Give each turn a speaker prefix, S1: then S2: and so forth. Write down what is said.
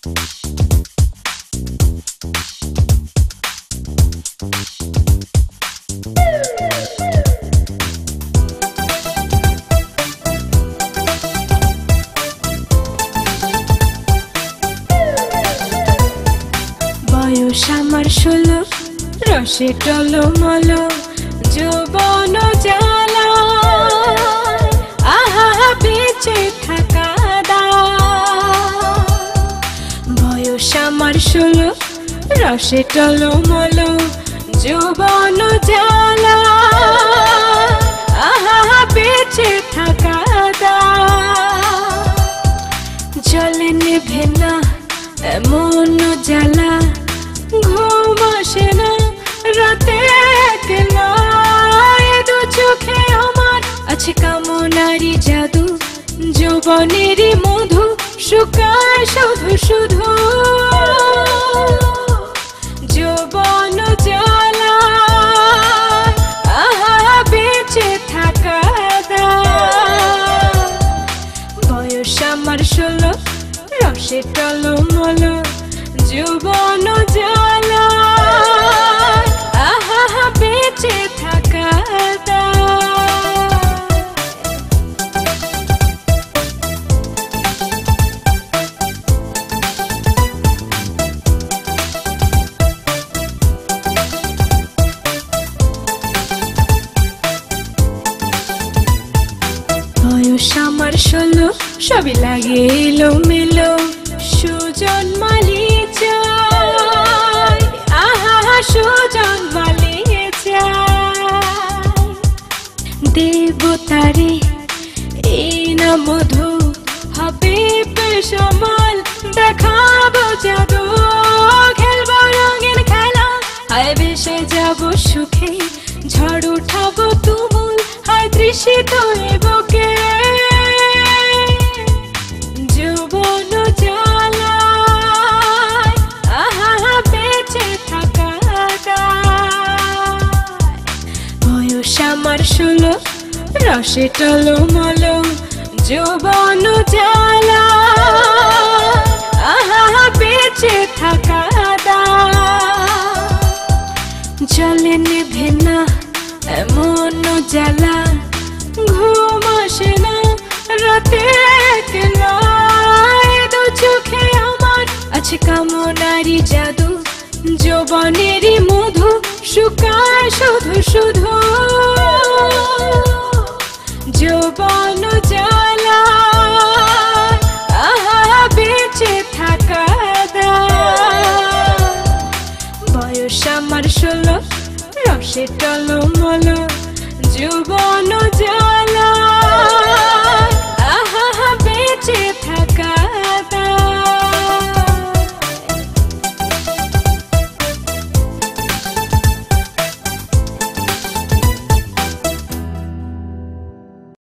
S1: বয়স আমার 16, রসে টলমল যৌবন জ্বালা, আহা বেঁচে থাকা দায়। বয়স আমার 16, রসে টলমল যৌবন জ্বালা, আহা বেঁচে থাকা দায়। জলে নেভে না এমন জ্বালা, ঘুম আসে না রাতে একলা, এ দু চোখে আমার আছে কামনারি জাদু, যৌবনেরই মধু শুকায় শুধু শুধু। যৌবন জ্বালা, আহা বেঁচে থাকা দায়। বয়স আমার 16, রসে টলমল যৌবন জ্বালা, আহা বেঁচে থাকা দায়। বয়স আমার 16, সবই লাগে এলোমেলো, সুজন মালি চাই, আহা সুজন মালি চাই। দেবতারে এই না মধু, হবে পেশামাল, দেখাবো জাদু, খেলবো রঙের খেলা, হায় বেসে যাবো সুখে, ঝড় উঠাবো তুমুল, হায় তৃষিত বুকে। যৌবন জ্বালা, আহা বেঁচে থাকা দায়। বয়স আমার 16, রসে টলমল যৌবন জ্বালা, আহা বেঁচে থাকা দায়। জলে নেভে না এমন জ্বালা, ঘুম আসে না রাতে একলা, এ দু চোখে আমার আছে কামনারি জাদু, যৌবনেরই মধু শুকায় শুধু শুধু। যৌবন জ্বালা, আহা বেঁচে থাকা দায়। বয়স আমার 16, রসে টলমল যৌবন জ্বালা।